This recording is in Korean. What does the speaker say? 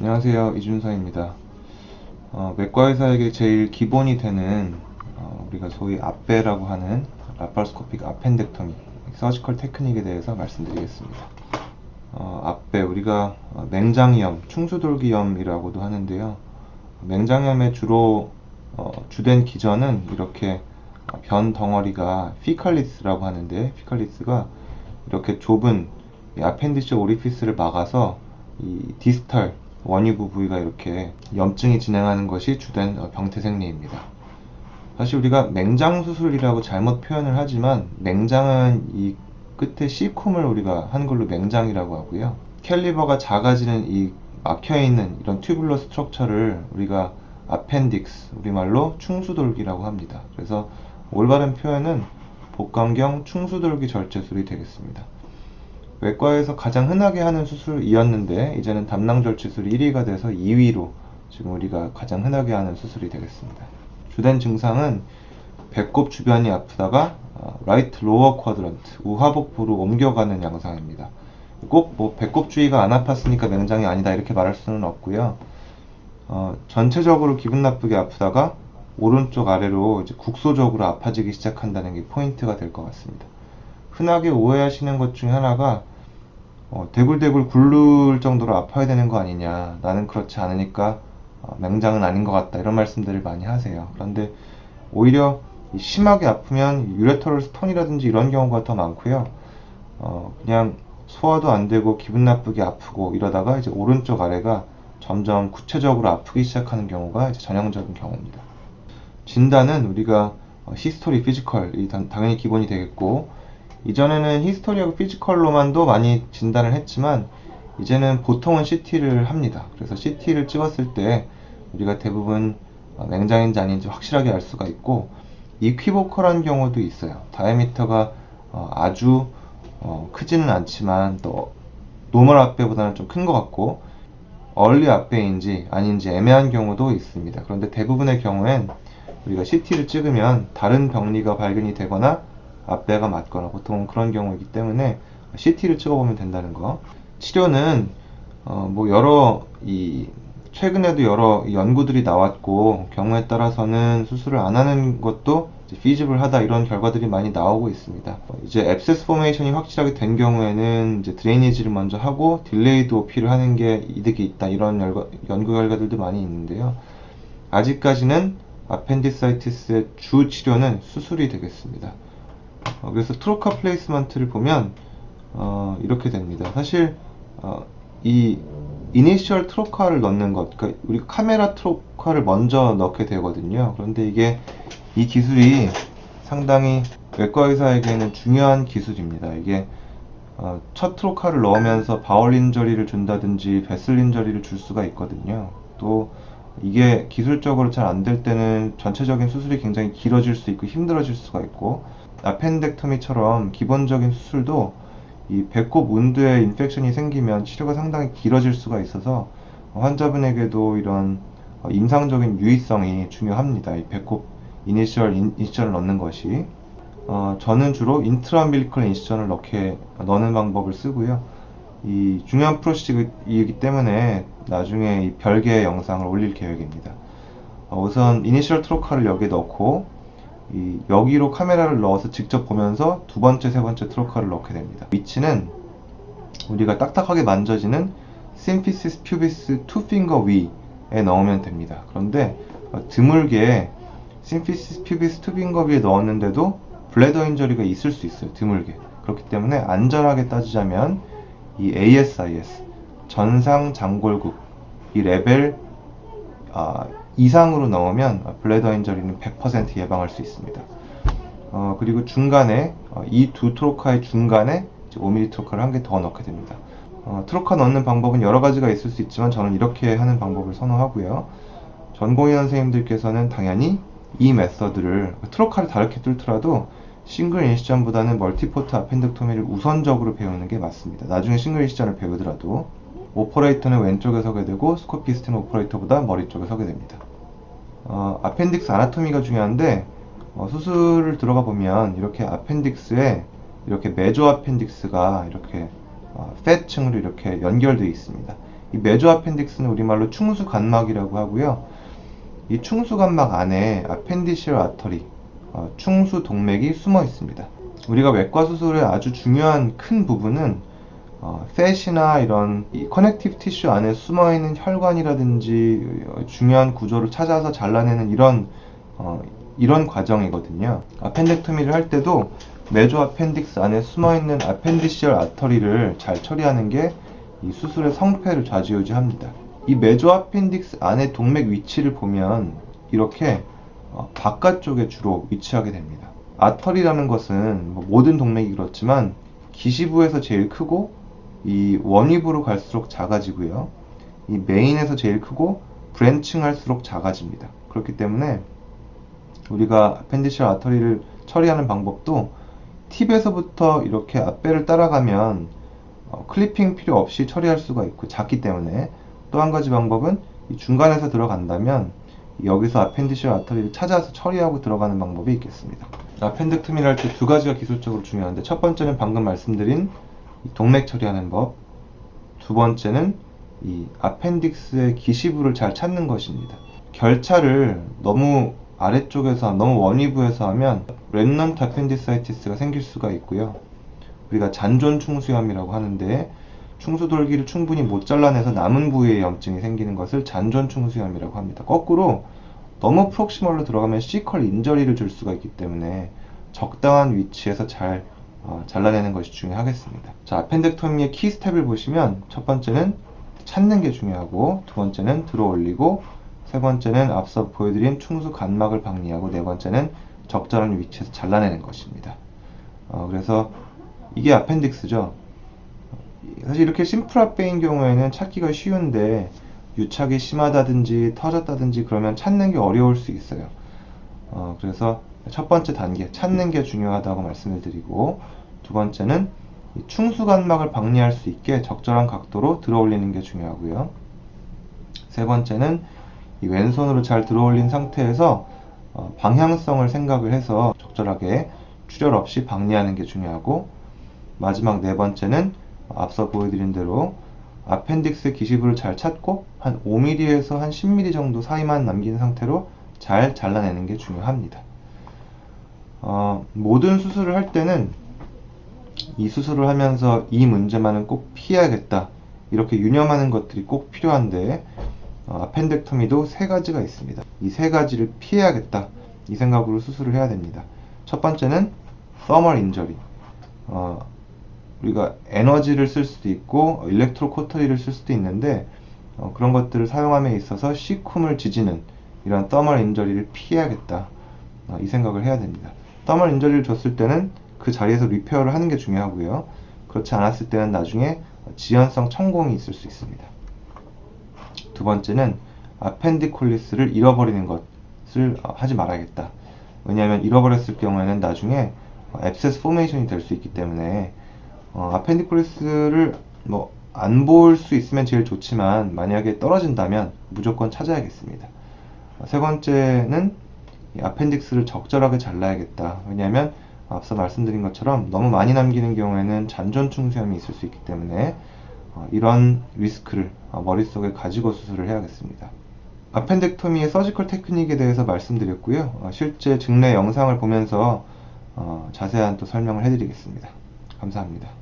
안녕하세요. 이준서입니다. 외과의사에게 제일 기본이 되는 우리가 소위 앞배라고 하는 라파로스코픽 아펜덱토미 서지컬 테크닉에 대해서 말씀드리겠습니다. 앞배 우리가 맹장염, 충수돌기염이라고도 하는데요. 맹장염의 주로 주된 기전은 이렇게 변 덩어리가 피칼리스라고 하는데, 피칼리스가 이렇게 좁은 이 아펜디시 오리피스를 막아서 이 디스탈 원위부 부위가 이렇게 염증이 진행하는 것이 주된 병태 생리입니다. 사실 우리가 맹장 수술이라고 잘못 표현을 하지만, 맹장은 이 끝에 C콤을 우리가 한글로 맹장이라고 하고요. 캘리버가 작아지는 이 막혀있는 이런 튜블러 스트럭처를 우리가 아펜딕스, 우리말로 충수돌기라고 합니다. 그래서 올바른 표현은 복강경 충수돌기 절제술이 되겠습니다. 외과에서 가장 흔하게 하는 수술이었는데, 이제는 담낭절제술이 1위가 돼서 2위로 지금 우리가 가장 흔하게 하는 수술이 되겠습니다. 주된 증상은 배꼽 주변이 아프다가 라이트 로어 쿼드런트, 우하복부로 옮겨가는 양상입니다. 꼭 뭐 배꼽 주위가 안 아팠으니까 맹장이 아니다 이렇게 말할 수는 없고요. 전체적으로 기분 나쁘게 아프다가 오른쪽 아래로 이제 국소적으로 아파지기 시작한다는 게 포인트가 될 것 같습니다. 흔하게 오해하시는 것 중에 하나가 대굴대굴 굴를 정도로 아파야 되는 거 아니냐, 나는 그렇지 않으니까 맹장은 아닌 것 같다, 이런 말씀들을 많이 하세요. 그런데 오히려 심하게 아프면 유레터럴 스톤이라든지 이런 경우가 더 많고요. 그냥 소화도 안 되고 기분 나쁘게 아프고 이러다가 이제 오른쪽 아래가 점점 구체적으로 아프기 시작하는 경우가 이제 전형적인 경우입니다. 진단은 우리가 히스토리, 피지컬이 당연히 기본이 되겠고, 이전에는 히스토리하고 피지컬로만도 많이 진단을 했지만 이제는 보통은 CT를 합니다. 그래서 CT를 찍었을 때 우리가 대부분 맹장인지 아닌지 확실하게 알 수가 있고, 이퀴보컬한 경우도 있어요. 다이아미터가 아주 크지는 않지만 또 노멀 앞배보다는 좀 큰 것 같고, 얼리 앞배인지 아닌지 애매한 경우도 있습니다. 그런데 대부분의 경우엔 우리가 CT를 찍으면 다른 병리가 발견이 되거나 앞배가 맞거나 보통은 그런 경우이기 때문에 CT를 찍어보면 된다는 거. 치료는 최근에도 여러 연구들이 나왔고, 경우에 따라서는 수술을 안 하는 것도 피지블하다, 이런 결과들이 많이 나오고 있습니다. 이제 앱세스 포메이션이 확실하게 된 경우에는 이제 드레이니지를 먼저 하고 딜레이드 OP를 하는 게 이득이 있다, 이런 연구 결과들도 많이 있는데요. 아직까지는 아펜디사이티스의 주 치료는 수술이 되겠습니다. 그래서 트로카 플레이스먼트를 보면 이렇게 됩니다. 사실 이 이니셜 트로카를 넣는 것, 그러니까 우리 카메라 트로카를 먼저 넣게 되거든요. 그런데 이 기술이 상당히 외과 의사에게는 중요한 기술입니다. 이게 첫 트로카를 넣으면서 바울 인저리를 준다든지 베슬 인저리를 줄 수가 있거든요. 또 이게 기술적으로 잘 안 될 때는 전체적인 수술이 굉장히 길어질 수 있고 힘들어질 수가 있고, 아펜덱토미처럼 기본적인 수술도 이 배꼽 운두에 인펙션이 생기면 치료가 상당히 길어질 수가 있어서 환자분에게도 이런 임상적인 유의성이 중요합니다. 이 배꼽 이니셜을 넣는 것이. 저는 주로 인트라움빌리컬 인시전을 넣는 방법을 쓰고요. 이 중요한 프로시저이기 때문에 나중에 이 별개의 영상을 올릴 계획입니다. 우선 이니셜 트로카를 여기에 넣고 여기로 카메라를 넣어서 직접 보면서 두 번째, 세 번째 트로카를 넣게 됩니다. 위치는 우리가 딱딱하게 만져지는 심피시스 퓨비스 투핑거 위에 넣으면 됩니다. 그런데 드물게 심피시스 퓨비스 투핑거 위에 넣었는데도 블래더 인저리가 있을 수 있어요. 드물게. 그렇기 때문에 안전하게 따지자면 이 ASIS, 전상 장골국, 이 레벨 이상으로 넣으면 블래더 인저리는 100% 예방할 수 있습니다. 그리고 중간에 이 두 트로카의 중간에 5mm 트로카를 한 개 더 넣게 됩니다. 트로카 넣는 방법은 여러 가지가 있을 수 있지만 저는 이렇게 하는 방법을 선호하고요. 전공의 선생님들께서는 당연히 이 메서드를, 트로카를 다르게 뚫더라도 싱글 인시전보다는 멀티포트 아펜덱토미를 우선적으로 배우는 게 맞습니다. 나중에 싱글 인시전을 배우더라도 오퍼레이터는 왼쪽에 서게 되고 스코피스트는 오퍼레이터보다 머리 쪽에 서게 됩니다. 아펜딕스 아나토미가 중요한데, 수술을 들어가 보면 이렇게 아펜딕스에 이렇게 메조 아펜딕스가 이렇게 팻층으로 이렇게 연결되어 있습니다. 이 메조 아펜딕스는 우리말로 충수간막이라고 하고요. 이 충수간막 안에 아펜디시얼 아터리, 충수동맥이 숨어 있습니다. 우리가 외과 수술의 아주 중요한 큰 부분은 팻이나 이런 이 커넥티브 티슈 안에 숨어있는 혈관이라든지 중요한 구조를 찾아서 잘라내는 이런 과정이거든요. 아펜덱토미를 할 때도 메조 아펜딕스 안에 숨어있는 아펜디시얼 아터리를 잘 처리하는 게 이 수술의 성패를 좌지우지합니다. 이 메조 아펜딕스 안의 동맥 위치를 보면 이렇게 바깥쪽에 주로 위치하게 됩니다. 아터리라는 것은 모든 동맥이 그렇지만 기시부에서 제일 크고 이 원위부로 갈수록 작아지고요. 이 메인에서 제일 크고 브랜칭할수록 작아집니다. 그렇기 때문에 우리가 아펜디시얼 아터리를 처리하는 방법도 팁에서부터 이렇게 앞배를 따라가면 클리핑 필요 없이 처리할 수가 있고 작기 때문에, 또 한 가지 방법은 이 중간에서 들어간다면 여기서 아펜디시얼 아터리를 찾아서 처리하고 들어가는 방법이 있겠습니다. 아펜덱토미를 할 때 두 가지가 기술적으로 중요한데, 첫 번째는 방금 말씀드린 이 동맥 처리하는 법, 두 번째는 이 아펜딕스의 기시부를 잘 찾는 것입니다. 결차를 너무 아래쪽에서 너무 원위부에서 하면 렘넌트 아펜디사이티스가 생길 수가 있고요. 우리가 잔존 충수염이라고 하는데, 충수돌기를 충분히 못 잘라내서 남은 부위에 염증이 생기는 것을 잔존 충수염이라고 합니다. 거꾸로 너무 프록시멀로 들어가면 시컬 인저리를 줄 수가 있기 때문에 적당한 위치에서 잘 잘라내는 것이 중요하겠습니다. 자, 아펜덱토미의 키 스텝을 보시면 첫 번째는 찾는 게 중요하고, 두 번째는 들어 올리고, 세 번째는 앞서 보여드린 충수 간막을 박리하고, 네 번째는 적절한 위치에서 잘라내는 것입니다. 그래서 이게 아펜딕스죠. 사실 이렇게 심플 앞배인 경우에는 찾기가 쉬운데 유착이 심하다든지 터졌다든지 그러면 찾는 게 어려울 수 있어요. 그래서 첫 번째 단계 찾는 게 중요하다고 말씀을 드리고, 두 번째는 이 충수간막을 박리할 수 있게 적절한 각도로 들어 올리는 게 중요하고요. 세 번째는 이 왼손으로 잘 들어 올린 상태에서 방향성을 생각을 해서 적절하게 출혈 없이 박리하는 게 중요하고, 마지막 네 번째는 앞서 보여드린 대로 아펜딕스 기시부를 잘 찾고 한 5mm에서 한 10mm 정도 사이만 남긴 상태로 잘 잘라내는 게 중요합니다. 모든 수술을 할 때는 이 수술을 하면서 이 문제만은 꼭 피해야겠다, 이렇게 유념하는 것들이 꼭 필요한데, 아펜덱토미도 세 가지가 있습니다. 이 세 가지를 피해야겠다, 이 생각으로 수술을 해야 됩니다. 첫 번째는 서멀 인저리. 우리가 에너지를 쓸 수도 있고 일렉트로 코터리를 쓸 수도 있는데, 그런 것들을 사용함에 있어서 시쿰을 지지는 이런 더멀 인저리를 피해야겠다, 이 생각을 해야 됩니다. 더멀 인저리를 줬을 때는 그 자리에서 리페어를 하는 게 중요하고요. 그렇지 않았을 때는 나중에 지연성 천공이 있을 수 있습니다. 두 번째는 아펜디콜리스를 잃어버리는 것을 하지 말아야겠다. 왜냐하면 잃어버렸을 경우에는 나중에 앱세스 포메이션이 될 수 있기 때문에, 아펜디콜리스를 안 볼 수 있으면 제일 좋지만 만약에 떨어진다면 무조건 찾아야겠습니다. 세 번째는 이 아펜딕스를 적절하게 잘라야겠다. 왜냐하면 앞서 말씀드린 것처럼 너무 많이 남기는 경우에는 잔존 충수염이 있을 수 있기 때문에 이런 리스크를 머릿속에 가지고 수술을 해야겠습니다. 아펜덱토미의 서지컬 테크닉에 대해서 말씀드렸고요. 실제 증례 영상을 보면서 자세한 또 설명을 해드리겠습니다. 감사합니다.